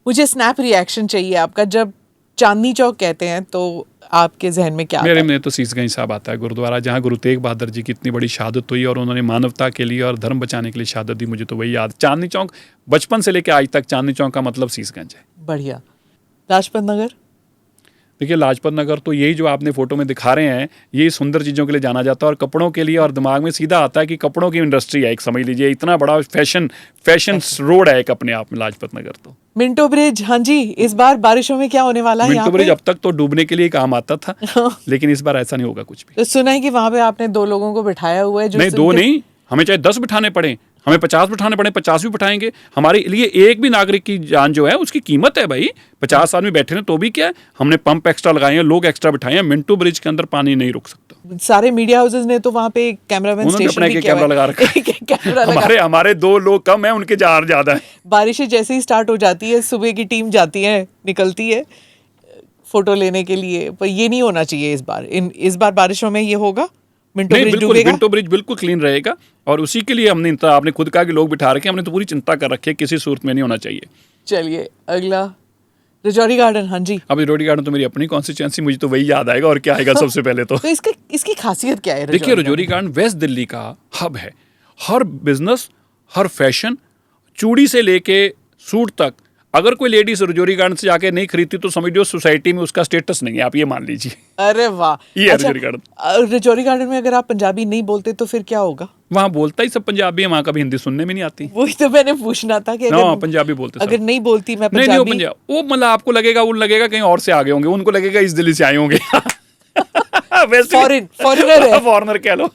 मुझे snap reaction चाहिए आपका, जब चांदनी चौक कहते हैं तो आपके जहन में क्या आता मेरे है? में तो शीशगंज साहब आता है, गुरुद्वारा जहाँ गुरु तेग बहादुर जी की इतनी बड़ी शहादत हुई और उन्होंने मानवता के लिए और धर्म बचाने के लिए शहादत दी, मुझे तो वही याद। चांदनी चौक बचपन से लेकर आज तक चांदनी चौक का मतलब शीशगंज है। बढ़िया। लाजपत नगर? देखिए लाजपत नगर तो यही जो आपने फोटो में दिखा रहे हैं, यही सुंदर चीज़ों के लिए जाना जाता है और कपड़ों के लिए, और दिमाग में सीधा आता है कि कपड़ों की इंडस्ट्री है एक, समझ लीजिए इतना बड़ा फैशन रोड है एक अपने आप में लाजपत नगर। तो मिंटो ब्रिज, हाँ जी, इस बार बारिशों में क्या होने वाला है यहाँ मिंटो ब्रिज पे? अब तक तो डूबने के लिए काम आता था, लेकिन इस बार ऐसा नहीं होगा कुछ भी। तो सुना है कि वहां पे आपने 2 लोगों को बिठाया हुआ है जो नहीं, 2 नहीं, हमें चाहे 10 बिठाने पड़े, हमें 50 बिठाने पड़े, 50 भी बिठाएंगे। हमारे लिए एक भी नागरिक की जान जो है उसकी कीमत है भाई। 50 आदमी बैठे हैं तो भी क्या है, हमने पंप एक्स्ट्रा लगाए हैं, लोग एक्स्ट्रा बिठाए हैं। मिंटो ब्रिज के अंदर पानी नहीं रुक सकता। सारे मीडिया हाउसेस ने तो वहां पे कैमरामैन उन्होंने स्टेशन अपना भी एक किया कैमरा लगा रखा है। कैमरा लगा। हमारे 2 लोग कम है, उनके जार ज्यादा है। बारिशें जैसे ही स्टार्ट हो जाती है, सुबह की टीम जाती है, निकलती है फोटो लेने के लिए। पर ये नहीं होना चाहिए इस बार बारिशों में ये होगा। मिंटो ब्रिज डूबेगा? मिंटो ब्रिज बिल्कुल क्लीन रहेगा और उसी के लिए हमने, आपने खुद कहा कि लोग बिठा रखे, हमने तो पूरी चिंता कर रखी है, किसी सूरत में नहीं होना चाहिए। चलिए अगला, रजौरी गार्डन। हाँ जी, अब रजौरी गार्डन तो मेरी अपनी कॉन्स्टिट्यूएंसी, मुझे तो वही याद आएगा और क्या आएगा सबसे पहले तो इसकी खासियत क्या है? देखिए रजौरी गार्डन वेस्ट दिल्ली का हब है। हर बिजनेस, हर फैशन, चूड़ी से लेके सूट तक, अगर कोई लेडीज रजौरी गार्डन से जाके नहीं खरीदती तो समझ लो सोसाइटी में उसका स्टेटस नहीं है, आप ये मान लीजिए। अरे वाह, ये है रजौरी गार्डन। रजौरी गार्डन में अगर आप पंजाबी नहीं बोलते तो फिर क्या होगा? वहाँ बोलता ही सब पंजाबी है, वहाँ कभी हिंदी सुनने में नहीं आती। वही तो मैंने पूछना था कि अगर पंजाबी बोलते सब। अगर नहीं बोलती मैं नहीं, पंजाबी, वो मतलब आपको लगेगा, उन लगेगा कहीं और से आगे होंगे, उनको लगेगा इस दिल्ली से आए होंगे। फॉरेनर है, फॉरेनर कह लो।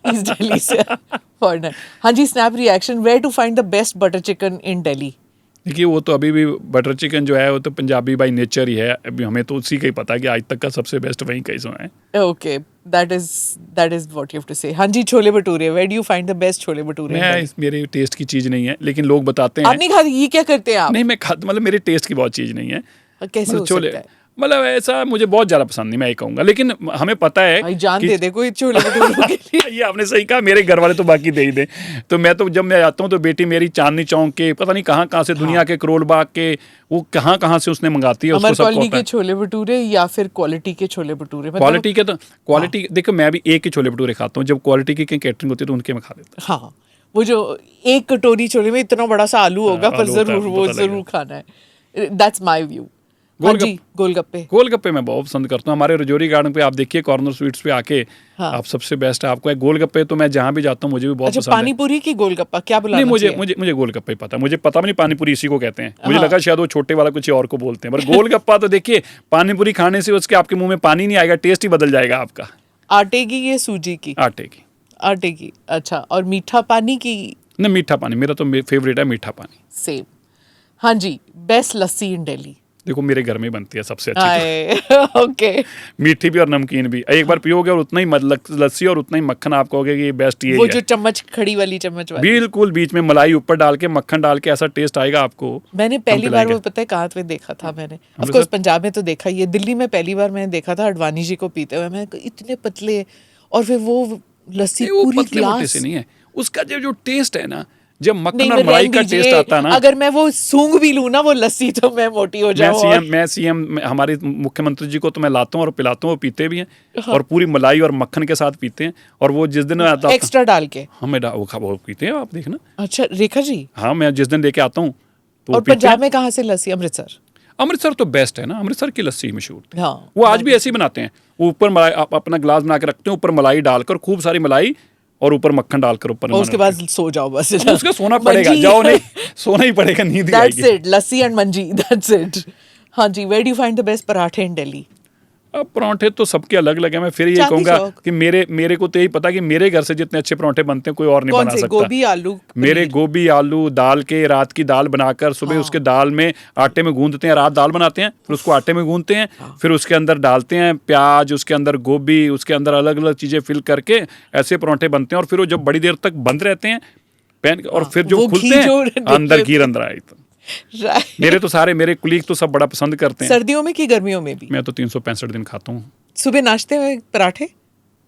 ईस्ट दिल्ली से फॉरेनर। हाँ जी, snap reaction, where to find the best butter chicken in Delhi? देखिए वो तो अभी भी बटर चिकन जो है वो तो पंजाबी बाई नेचर ही है, अभी हमें तो उसी का ही पता है कि आज तक का सबसे बेस्ट वहीं कैसे है। Okay, that is what you have to say. हाँ जी, chole bhature, where do you find the best chole bhature? मेरे टेस्ट की चीज़ नहीं है, लेकिन लोग बताते हैं। आप नहीं खाते? ये क्या करते हैं आप? नहीं, मैं खाता, मतलब मेरे टेस्ट की बहुत चीज़ नहीं है। कैसे हो सकता है? मतलब ऐसा मुझे बहुत ज़्यादा पसंद नहीं, मैं ये कहूँगा, लेकिन हमें पता है भाई जान दे दे कोई छोले भटूरे के लिए। ये आपने सही कहा, मेरे घर वाले तो बाकी दे ही दे। तो मैं तो जब मैं आता हूँ तो बेटी मेरी चांदनी चौक के पता नहीं कहाँ से, दुनिया के करोल बाग के, वो कहाँ से उसने मंगाती है। अमर कॉलोनी के छोले भटूरे या फिर क्वालिटी के छोले भटूरे? क्वालिटी के तो क्वालिटी, देखो मैं भी एक ही छोले भटूरे खाता हूँ, जब क्वालिटी की कैटरिंग होती है तो उनके मैं खा लेता हूँ। हाँ, वो जो एक कटोरी छोले में इतना बड़ा सा आलू होगा, पर जरूर खाना है। That's my view. हाँ जी, गोलगप्पे मैं बहुत पसंद करता हूँ। हमारे रजौरी गार्डन पे आप देखिए, कॉर्नर स्वीट्स पे आके आप सबसे बेस्ट आपको है गोलगप्पे। तो मैं जहाँ भी जाता हूँ मुझे भी बहुत पसंद है। पानीपुरी की गोलगप्पा क्या बुलाना चाहिए? नहीं, मुझे गोलगप्पा ही पता है। मुझे पता भी नहीं पानीपुरी इसी को कहते हैं। मुझे लगा शायद वो छोटे वाला कुछ और को बोलते हैं, पर गोलगप्पा तो देखिए, पानीपुरी खाने से उसके आपके मुंह में पानी नहीं आएगा, टेस्ट ही बदल जाएगा आपका। आटे की या सूजी की? आटे की। अच्छा, और मीठा पानी की? नहीं, मीठा पानी मेरा तो फेवरेट है, मीठा पानी। सेम। हाँ जी, बेस्ट लस्सी इन दिल्ली? देखो मेरे घर में ही बनती है सबसे अच्छी। ओके, मीठी भी और नमकीन भी। एक बार पियोगे और उतना ही लस्सी और उतना ही मक्खन, आप कहोगे कि बेस्ट ये वो जो चम्मच, खड़ी वाली चम्मच वाली, बिल्कुल बीच में मलाई ऊपर डाल के, मक्खन डाल के, ऐसा टेस्ट आएगा आपको। मैंने पहली बार वो पता है कहाँ पे देखा था मैंने? ऑफ कोर्स पंजाब में तो देखा, ये दिल्ली में पहली बार मैंने देखा था अडवाणी जी को पीते हुए। मैं इतने पतले, और फिर वो लस्सी पूरी गिलास से नहीं है, उसका जो टेस्ट है ना, जब मक्खन और मलाई का टेस्ट आता है ना, अगर मैं वो सूंघ भी लूं ना वो लस्सी तो मैं मोटी हो जाऊं। मैं सीएम हमारे मुख्यमंत्री जी को तो मैं लाता हूँ और पिलाता हूँ, वो पीते भी हैं। और पूरी मलाई और मक्खन के साथ पीते हैं। और वो जिस दिन आता एक्स्ट्रा डाल के वो पीते हैं, आप देखना। अच्छा रेखा जी, हाँ, मैं जिस दिन लेके आता हूँ तो। और पंजाब में कहाँ से लस्सी? अमृतसर तो बेस्ट है ना, अमृतसर की लस्सी मशहूर थी। हाँ, वो आज भी ऐसे ही बनाते हैं। वो ऊपर मलाई, आप अपना ग्लास बना के रखते हैं, ऊपर मलाई डालकर, खूब सारी मलाई, और ऊपर मक्खन डालकर ऊपर, और उसके बाद सो जाओ बस। उसका सोना पड़ेगा, जाओ नहीं, सोना ही पड़ेगा, नींद ही आएगी। That's it, lassi and Manji, that's it। हाँ जी, where do you find the best पराठे in Delhi? अब पराठे तो सबके अलग अलग हैं। मैं फिर ये कहूँगा कि मेरे को तो यही पता कि मेरे घर से जितने अच्छे पराठे बनते हैं कोई और नहीं बना सकता। गोभी आलू? मेरे गोभी आलू दाल के, रात की दाल बनाकर सुबह उसके दाल में आटे में गूंदते हैं, रात दाल बनाते हैं, फिर उसको आटे में गूंदते हैं, फिर उसके अंदर डालते हैं प्याज, उसके अंदर गोभी, उसके अंदर अलग अलग चीज़ें फिल करके ऐसे पराठे बनते हैं। और फिर वो जब बड़ी देर तक बंद रहते हैं पैन, और फिर जो खुलते हैं अंदर घी अंदर आए। मेरे तो सारे मेरे कुलीग तो सब बड़ा पसंद करते हैं। सर्दियों में कि गर्मियों में भी? मैं तो 365 दिन खाता हूँ। सुबह नाश्ते में पराठे?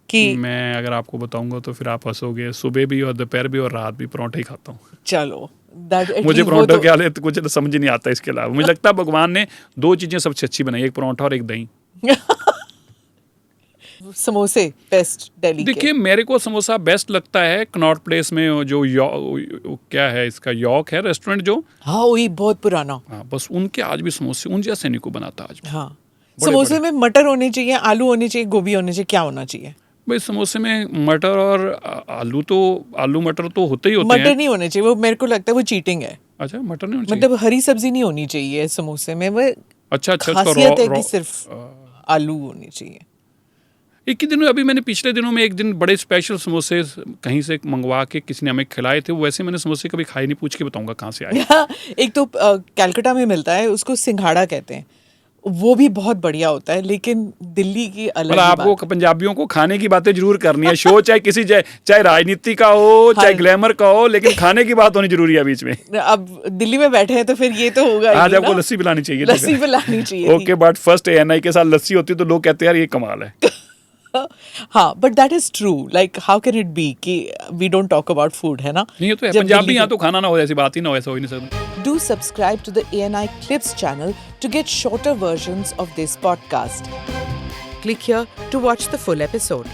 कि मैं अगर आपको बताऊंगा तो फिर आप हंसोगे, सुबह भी और दोपहर भी और रात भी परोठा ही खाता हूँ। चलो that मुझे परोठा क्या है कुछ तो समझ ही नहीं आता इसके अलावा। मुझे लगता है भगवान ने 2 चीजें सबसे अच्छी बनाई, एक परोठा और एक दही। समोसे बेस्ट दिल्ली के। देखिए मेरे को समोसा बेस्ट लगता है कनॉट प्लेस में जो क्या है इसका यॉक है रेस्टोरेंट जो, हाँ वही बहुत पुराना। हाँ बस उनके आज भी समोसे उन जैसे नहीं को बनाता आज भी। हाँ बड़े समोसे में मटर होने चाहिए, आलू होने चाहिए, गोभी होने चाहिए, क्या होना चाहिए? भाई समोसे में मटर और आलू मटर तो होते ही होते मटर हैं। नहीं होने चाहिए, वो मेरे को लगता है वो चीटिंग है। अच्छा मटर नहीं होना चाहिए? मतलब हरी सब्जी नहीं होनी चाहिए समोसे में, वो अच्छा खासियत है कि सिर्फ आलू होनी चाहिए। एक ही दिन अभी मैंने पिछले दिनों में एक दिन बड़े स्पेशल समोसे कहीं से मंगवा के किसी ने हमें खिलाए थे। वैसे मैंने समोसे कभी खाए नहीं, पूछ के बताऊंगा कहाँ से आए। एक तो कलकत्ता में मिलता है, उसको सिंघाड़ा कहते हैं, वो भी बहुत बढ़िया होता है, लेकिन दिल्ली की अलग मतलब ही आपको बात। पंजाबियों को खाने की बातें जरूर करनी है। शो चाहे किसी चाहे राजनीति का हो, चाहे ग्लैमर का हो, लेकिन खाने की बात होनी जरूरी है बीच में। अब दिल्ली में बैठे हैं तो फिर ये तो होगा ही आज ना। आपको लस्सी पिलानी चाहिए। लस्सी पिलानी चाहिए। ओके बट फर्स्ट ANI के साथ लस्सी होती है तो लोग कहते हैं यार ये कमाल है। हाँ but that is true, like how can it be कि we don't talk about food, है ना? नहीं ये तो है, जब पंजाबी दिल्ली यहाँ के- तो खाना ना हो ऐसी बात ही ना हो, ऐसा हो ही नहीं सकता। Do subscribe to the ANI Clips channel to get shorter versions of this podcast. Click here to watch the full episode.